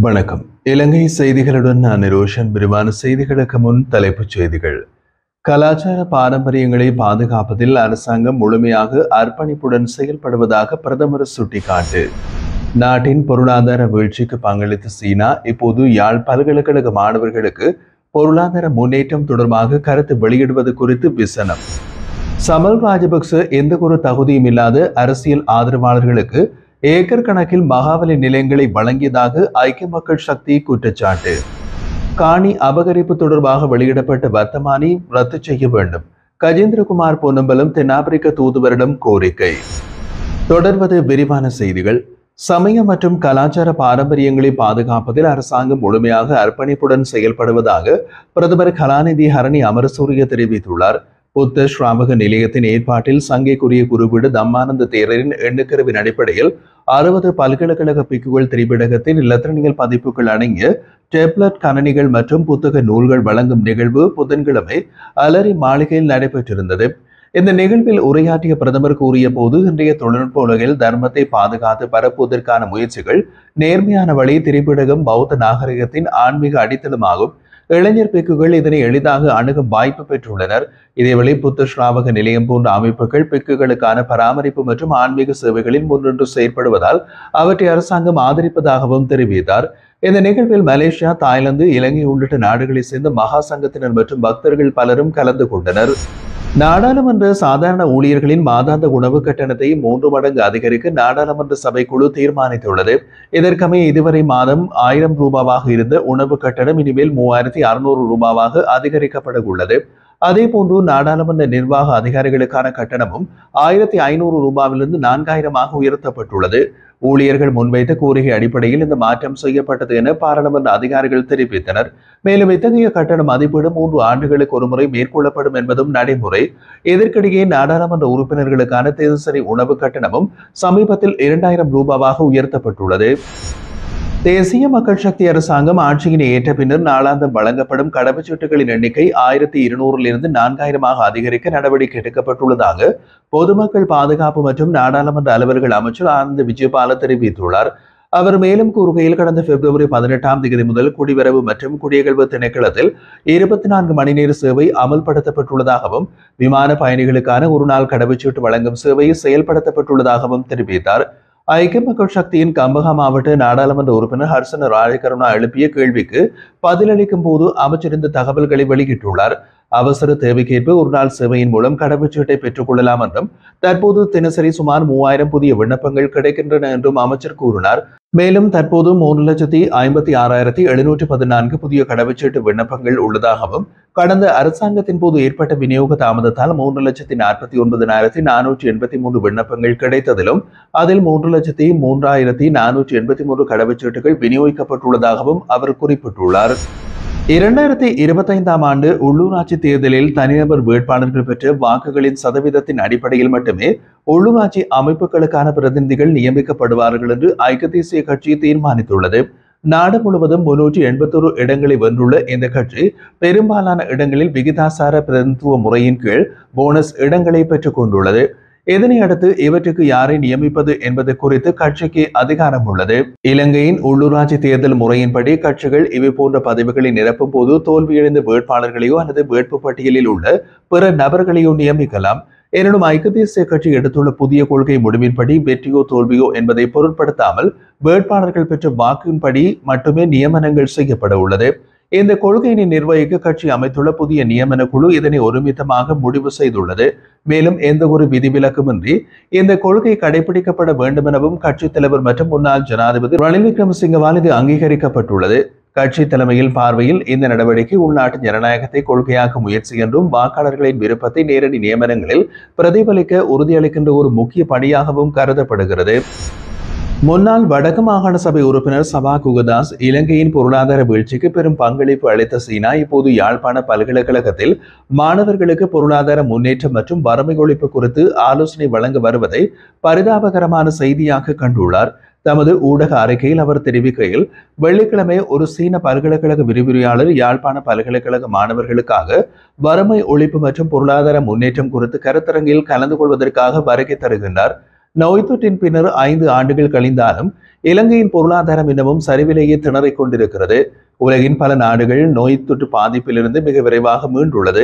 வணக்கம். இலங்கை செய்திகளுடன் நான் நிரோஷன். விரிவான செய்திகளுக்கு முன் தலைப்புச் செய்திகள். கலாச்சார பாரம்பரியங்களை பாதுகாப்பதில் அரசாங்கம் முழுமையாக அர்ப்பணிப்புடன் செயல்படுவதாக பிரதமர் சுட்டிக்காட்டு. நாட்டின் பொருளாதார வீழ்ச்சிக்கு பங்களித்த சீனா இப்போது யாழ் பல்கலைக்கழக மாணவர்களுக்கு பொருளாதார முன்னேற்றம் தொடர்பாக கருத்து வெளியிடுவது குறித்து விசனம். சமல் ராஜபக்ச எந்த ஒரு தகுதியும் இல்லாத அரசியல் ஆதரவாளர்களுக்கு ஏக்கர் கணக்கில் மகாவலி நிலையங்களை வழங்கியதாக ஐக்கிய மக்கள் சக்தி குற்றச்சாட்டு. காணி அபகரிப்பு தொடர்பாக வெளியிடப்பட்ட வர்த்தமானி ரத்து செய்ய வேண்டும். கஜேந்திரகுமார் பொன்னம்பலம் தென்னாப்பிரிக்க தூதுவரிடம் கோரிக்கை. தொடர்வது விரிவான செய்திகள். சமய மற்றும் கலாச்சார பாரம்பரியங்களை பாதுகாப்பதில் அரசாங்கம் முழுமையாக அர்ப்பணிப்புடன் செயல்படுவதாக பிரதமர் கலாநிதி ஹரணி அமரசூரிய தெரிவித்துள்ளார். புத்த ஸ்ராவக நிலையத்தின் ஏற்பாட்டில் சங்கைக்குரிய குருவீடு தம்மானந்த தேரரின் எண்ணுக்கருவின் அடிப்படையில் 60 பல்கலைக்கழக பிக்குகள் திரிபிடகத்தின் இலத்திரனியல் பதிப்புகள் அடங்கிய டேப்லெட் கணனிகள் மற்றும் புத்தக நூல்கள் வழங்கும் நிகழ்வு புதன்கிழமை அலரி மாளிகையில் நடைபெற்றிருந்தது. இந்த நிகழ்வில் உரையாற்றிய பிரதமர் கூறிய போது, இன்றைய தொழில்நுட்ப உலகில் தர்மத்தை பாதுகாத்து பரப்புவதற்கான முயற்சிகள் நேர்மையான வழி திரிபிடகம் பௌத்த நாகரிகத்தின் ஆன்மீக அடித்தளமாகும். இளைஞர் பிக்குகள் இதனை எளிதாக அணுகும் வாய்ப்பு பெற்றுள்ளனர். இதேவேளை புத்த ஸ்ராவக நிலையம் போன்ற அமைப்புகள் பிக்குகளுக்கான பராமரிப்பு மற்றும் ஆன்மீக சேவைகளில் முன்னின்று செயற்படுவதால் அவற்றை அரசாங்கம் ஆதரிப்பதாகவும் தெரிவித்தார். இந்த நிகழ்வில் மலேசியா, தாய்லாந்து, இலங்கை உள்ளிட்ட நாடுகளைச் சேர்ந்த மகா சங்கத்தினர் மற்றும் பக்தர்கள் பலரும் கலந்து கொண்டனர். நாடாளுமன்ற சாதாரண ஊழியர்களின் மாதாந்த உணவு கட்டணத்தை 3 மடங்கு அதிகரிக்க நாடாளுமன்ற சபைக்குழு தீர்மானித்துள்ளது. இதற்கமைய இதுவரை மாதம் 1000 ரூபாவாக இருந்த உணவு கட்டணம் இனிமேல் 3600 ரூபாவாக அதிகரிக்கப்பட உள்ளது. அதேபோன்று நாடாளுமன்ற நிர்வாக அதிகாரிகளுக்கான கட்டணமும் 1500 ரூபாவிலிருந்து 4000 உயர்த்தப்பட்டுள்ளது. ஊழியர்கள் முன்வைத்த கோரிக்கை அடிப்படையில் இந்த மாற்றம் செய்யப்பட்டது என பாராளுமன்ற அதிகாரிகள் தெரிவித்தனர். மேலும் இத்தகைய கட்டண மதிப்பீடு 3 ஆண்டுகளுக்கு ஒருமுறை மேற்கொள்ளப்படும் என்பதும் நடைமுறை. இதற்கிடையே நாடாளுமன்ற உறுப்பினர்களுக்கான தினசரி உணவு கட்டணமும் சமீபத்தில் 2000 ரூபாவாக உயர்த்தப்பட்டுள்ளது. தேசிய மக்கள் சக்தி அரசாங்கம் ஆட்சியினை ஏற்ற பின்னர் நாளாந்தம் வழங்கப்படும் கடவுச்சீட்டுகளின் எண்ணிக்கை 1200 4000 அதிகரிக்க நடவடிக்கை எடுக்கப்பட்டுள்ளதாக பொதுமக்கள் பாதுகாப்பு மற்றும் நாடாளுமன்ற அலுவலர்கள் அமைச்சர் ஆனந்த் விஜயபால தெரிவித்துள்ளார். அவர் மேலும் கூறுகையில், கடந்த பிப்ரவரி 18ஆம் தேதி முதல் குடிவரவு மற்றும் குடியகழ்வு திணைக்களத்தில் 24 மணி நேர சேவை அமல்படுத்தப்பட்டுள்ளதாகவும் விமான பயணிகளுக்கான ஒருநாள் கடவுச்சீட்டு வழங்கும் சேவை செயல்படுத்தப்பட்டுள்ளதாகவும் தெரிவித்தார். ஐக்கிய மக்கள் சக்தியின் கம்பஹா மாவட்ட நாடாளுமன்ற உறுப்பினர் ஹர்சன ராஜகருணா எழுப்பிய கேள்விக்கு பதிலளிக்கும் போது அமைச்சர் இந்த தகவல்களை வெளியிட்டுள்ளார். அவசர தேவைக்கேற்ப ஒருநாள் சேவையின் மூலம் கடவுச்சீட்டை பெற்றுக் கொள்ளலாம் என்றும் தற்போது தினசரி சுமார் 3000 புதிய விண்ணப்பங்கள் கிடைக்கின்றன என்றும் அமைச்சர் கூறினார். மேலும் தற்போது 3,56,714 புதிய கடவுச்சீட்டு விண்ணப்பங்கள் உள்ளதாகவும் கடந்த அரசாங்கத்தின் போது ஏற்பட்ட விநியோக தாமதத்தால் 3,49,483 விண்ணப்பங்கள் கிடைத்ததிலும் அதில் 3,03,483 கடவுச்சீட்டுகள் விநியோகிக்கப்பட்டுள்ளதாகவும் அவர் குறிப்பிட்டுள்ளார். 2025ஆம் ஆண்டு உள்ளூராட்சி தேர்தலில் தனிநபர் வேட்பாளர்கள் பெற்ற வாக்குகளின் சதவீதத்தின் அடிப்படையில் மட்டுமே உள்ளூராட்சி அமைப்புகளுக்கான பிரதிநிதிகள் நியமிக்கப்படுவார்கள் என்று ஐக்கிய தேசிய கட்சி தீர்மானித்துள்ளது. நாடு முழுவதும் 381 இடங்களை வென்றுள்ள இந்த கட்சி பெரும்பாலான இடங்களில் விகிதாசார பிரதிநிதித்துவ முறையின் கீழ் போனஸ் இடங்களை பெற்றுக் கொண்டுள்ளது. இதனை அடுத்து இவற்றுக்கு யாரை நியமிப்பது என்பது குறித்து கட்சிக்கு அதிகாரம் உள்ளது. இலங்கையின் உள்ளூராட்சி தேர்தல் முறையின்படி கட்சிகள் இவை போன்ற பதவிகளை நிரப்பும் போது தோல்வியடைந்த வேட்பாளர்களையோ அல்லது வேட்பு பட்டியலில் உள்ள பிற நபர்களையோ நியமிக்கலாம். எனினும் ஐக்கிய தேசிய கட்சி எடுத்துள்ள புதிய கொள்கை முடிவின்படி வெற்றியோ தோல்வியோ என்பதை பொருட்படுத்தாமல் வேட்பாளர்கள் பெற்ற வாக்கின்படி மட்டுமே நியமனங்கள் செய்யப்பட உள்ளது. இந்த கொள்கையினை நிர்வகிக்க கட்சி அமைத்துள்ள புதிய நியமன குழு இதனை ஒருமித்தமாக முடிவு செய்துள்ளது. மேலும் எந்த ஒரு விதிவிலக்குமின்றி இந்த கொள்கை கடைபிடிக்கப்பட வேண்டும் எனவும் கட்சி தலைவர் மற்றும் முன்னாள் ஜனாதிபதி ரணில் விக்ரமசிங்கவால் இது அங்கீகரிக்கப்பட்டுள்ளது. கட்சி தலைமையில் பார்வையில் இந்த நடவடிக்கை உள்நாட்டு ஜனநாயகத்தை கொள்கையாக்கும் முயற்சி என்றும் வாக்காளர்களின் விருப்பத்தை நேரடி நியமனங்களில் பிரதிபலிக்க உறுதியளிக்கின்ற ஒரு முக்கிய பணியாகவும் கருதப்படுகிறது. முன்னாள் வடக்கு மாகாண சபை உறுப்பினர் சபா குகதாஸ், இலங்கையின் பொருளாதார வீழ்ச்சிக்கு பெரும் பங்களிப்பு அளித்த சீனா இப்போது யாழ்ப்பாண பல்கலைக்கழகத்தில் மாணவர்களுக்கு பொருளாதார முன்னேற்றம் மற்றும் வறுமை ஒழிப்பு குறித்து ஆலோசனை வழங்க வருவதை பரிதாபகரமான செய்தியாக கண்டுள்ளார். தமது ஊடக அறிக்கையில் அவர் தெரிவிக்கையில், வெள்ளிக்கிழமை ஒரு சீன பல்கலைக்கழக விரிவுரையாளர் யாழ்ப்பாண பல்கலைக்கழக மாணவர்களுக்காக வறுமை ஒழிப்பு மற்றும் பொருளாதார முன்னேற்றம் குறித்து கருத்தரங்கில் கலந்து கொள்வதற்காக வருகை தருகின்றார். நோய் தொற்றின் பின்னர் 5 ஆண்டுகள் கழிந்தாலும் இலங்கையின் பொருளாதாரம் இன்னமும் சரிவிலேயே திணறிக் கொண்டிருக்கிறது. உலகின் பல நாடுகள் நோய் தொற்று பாதிப்பிலிருந்து மிக விரைவாக மீண்டுள்ளது.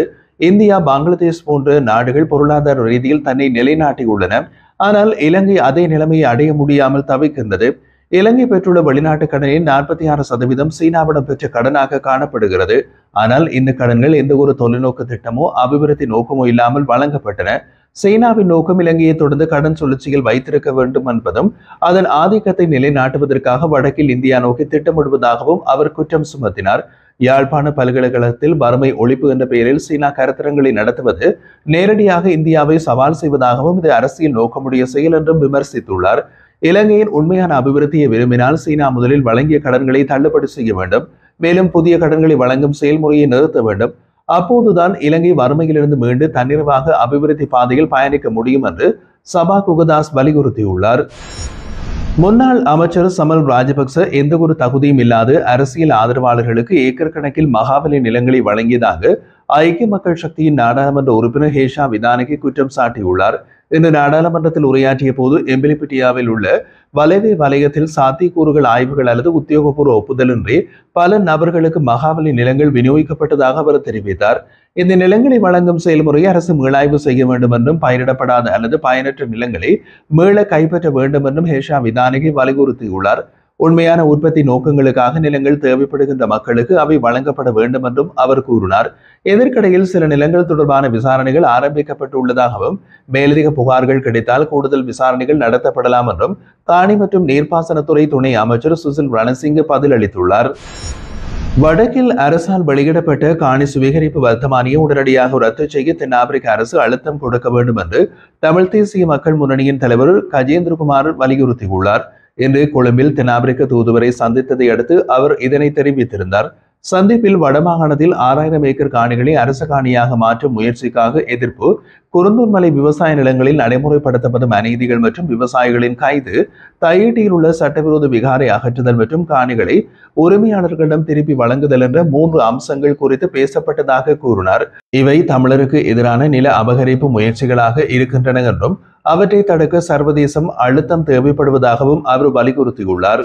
இந்தியா, பங்களாதேஷ் போன்ற நாடுகள் பொருளாதார ரீதியில் தன்னை நிலைநாட்டியுள்ளன. ஆனால் இலங்கை அதே நிலைமையை அடைய முடியாமல் தவிக்கின்றது. இலங்கை பெற்றுள்ள வெளிநாட்டு கடனில் 46% சீனாவிடம் பெற்ற கடனாக காணப்படுகிறது. ஆனால் இந்த கடன்கள் எந்த ஒரு தொலைநோக்கு திட்டமோ அபிவிருத்தி நோக்கமோ இல்லாமல் வழங்கப்பட்டன. சீனாவின் நோக்கம் இலங்கையை தொடர்ந்து கடன் சுழற்சியில் வைத்திருக்க வேண்டும் என்பதும் அதன் ஆதிக்கத்தை நிலைநாட்டுவதற்காக வடக்கில் இந்தியா நோக்கி திட்டமிடுவதாகவும் அவர் குற்றம் சுமத்தினார். யாழ்ப்பாண பல்கலைக்கழகத்தில் வறுமை ஒழிப்பு என்ற பெயரில் சீனா கருத்தரங்களை நடத்துவது நேரடியாக இந்தியாவை சவால் செய்வதாகவும் இது அரசியல் நோக்கமுடைய செயல் என்றும் விமர்சித்துள்ளார். இலங்கையின் உண்மையான அபிவிருத்தியை விரும்பினால் சீனா முதலில் வழங்கிய கடன்களை தள்ளுபடி செய்ய வேண்டும். மேலும் புதிய கடன்களை வழங்கும் செயல்முறையை நிறுத்த வேண்டும். அப்போதுதான் இலங்கை வறுமையிலிருந்து மீண்டு தன்னிறைவாக அபிவிருத்தி பாதையில் பயணிக்க முடியும் என்று சபா குகதாஸ் வலியுறுத்தியுள்ளார். முன்னாள் அமைச்சர் சமல் ராஜபக்ச எந்த ஒரு தகுதியும் இல்லாத அரசியல் ஆதரவாளர்களுக்கு ஏக்கர் கணக்கில் மகாபலி நிலங்களை வழங்கியதாக ஐக்கிய மக்கள் சக்தியின் நாடாளுமன்ற உறுப்பினர் ஹேஷா விதானகி குற்றம் சாட்டியுள்ளார். இன்று நாடாளுமன்றத்தில் உரையாற்றிய போது எம்பிலிபிட்டியாவில் உள்ள வலைவே வலயத்தில் சாத்தியக்கூறுகள் ஆய்வுகள் அல்லது உத்தியோகபூர்வ ஒப்புதலின்றி பல நபர்களுக்கு மகாபலி நிலங்கள் விநியோகிக்கப்பட்டதாக அவர் தெரிவித்தார். இந்த நிலங்களை வழங்கும் செயல்முறையை அரசு மீளாய்வு செய்ய வேண்டும் என்றும் பயிரிடப்படாத அல்லது பயனற்ற நிலங்களை மீள கைப்பற்ற வேண்டும் என்றும் ஹேஷா விதானகி வலியுறுத்தியுள்ளார். உண்மையான உற்பத்தி நோக்கங்களுக்காக நிலங்கள் தேவைப்படுகின்ற மக்களுக்கு அவை வழங்கப்பட வேண்டும் என்றும் அவர் கூறினார். இதற்கிடையில் சில நிலங்கள் தொடர்பான விசாரணைகள் ஆரம்பிக்கப்பட்டுள்ளதாகவும் மேலதிக புகார்கள் கிடைத்தால் கூடுதல் விசாரணைகள் நடத்தப்படலாம் என்றும் காணி மற்றும் நீர்ப்பாசனத்துறை துணை அமைச்சர் சுசில் ரணசிங்க பதிலளித்துள்ளார். வடக்கில் அரசால் வெளியிடப்பட்ட காணி சுவீகரிப்பு வர்த்தமானியை உடனடியாக ரத்து செய்ய தென்னாப்பிரிக்க அரசு அழுத்தம் கொடுக்க வேண்டும் என்று தமிழ் தேசிய மக்கள் முன்னணியின் தலைவர் கஜேந்திரகுமார் வலியுறுத்தியுள்ளார். இன்று கொழும்பில் தென்னாப்பிரிக்க தூதுவரை சந்தித்ததை அடுத்து அவர் இதனை தெரிவித்திருந்தார். சந்திப்பில் வடமாகாணத்தில் 6000 ஏக்கர் காணிகளை அரச காணியாக மாற்றும் முயற்சிக்காக எதிர்ப்பு, குருந்தூர் மலை விவசாய நிலங்களில் நடைமுறைப்படுத்தப்படும் அநீதிகள் மற்றும் விவசாயிகளின் கைது, தையிட்டியில் உள்ள சட்டவிரோத விகாரை அகற்றுதல் மற்றும் காணிகளை உரிமையாளர்களிடம் திருப்பி வழங்குதல் என்ற 3 அம்சங்கள் குறித்து பேசப்பட்டதாக கூறினார். இவை தமிழருக்கு எதிரான நில அபகரிப்பு முயற்சிகளாக இருக்கின்றன என்றும் அவற்றை தடுக்க சர்வதேசம் அழுத்தம் தேவைப்படுவதாகவும் அவர் வலியுறுத்தியுள்ளார்.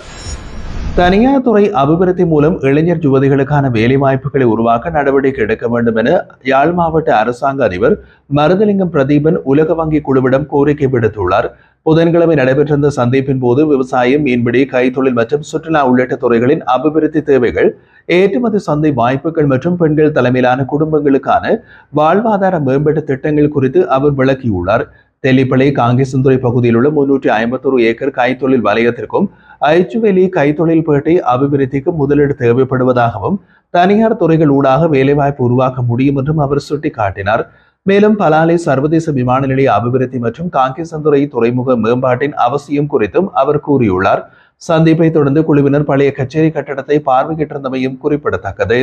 தனியார் துறை அபிவிருத்தி மூலம் இளைஞர் யுவதிகளுக்கான வேலைவாய்ப்புகளை உருவாக்க நடவடிக்கை எடுக்க வேண்டும் என யாழ் மாவட்ட அரசாங்க அதிபர் மருதலிங்கம் பிரதீபன் உலக வங்கி குழுவிடம் கோரிக்கை விடுத்துள்ளார். புதன்கிழமை நடைபெற்றிருந்த சந்திப்பின் போது விவசாயம், மீன்பிடி, கைத்தொழில் மற்றும் சுற்றுலா உள்ளிட்ட துறைகளின் அபிவிருத்தி தேவைகள், ஏற்றுமதி சந்தை வாய்ப்புகள் மற்றும் பெண்கள் தலைமையிலான குடும்பங்களுக்கான வாழ்வாதார மேம்பாட்டு திட்டங்கள் குறித்து அவர் விளக்கியுள்ளார். தெல்லிப்பளை காங்கேசன்துறை பகுதியில் உள்ள 351 ஏக்கர் கைத்தொழில் வலயத்திற்கும் ஐச்சுவேலி கைத்தொழில் பேட்டை அபிவிருத்திக்கு முதலீடு தேவைப்படுவதாகவும் தனியார் துறைகள் ஊடாக வேலைவாய்ப்பு உருவாக்க முடியும் என்றும் அவர் சுட்டிக்காட்டினார். மேலும் பலாலை சர்வதேச விமான நிலைய அபிவிருத்தி மற்றும் காங்கேசன்துறை துறைமுக மேம்பாட்டின் அவசியம் குறித்தும் அவர் கூறியுள்ளார். சந்திப்பை தொடர்ந்து குழுவினர் பழைய கச்சேரி கட்டடத்தை பார்வையிட்டிருந்தமையும் குறிப்பிடத்தக்கது.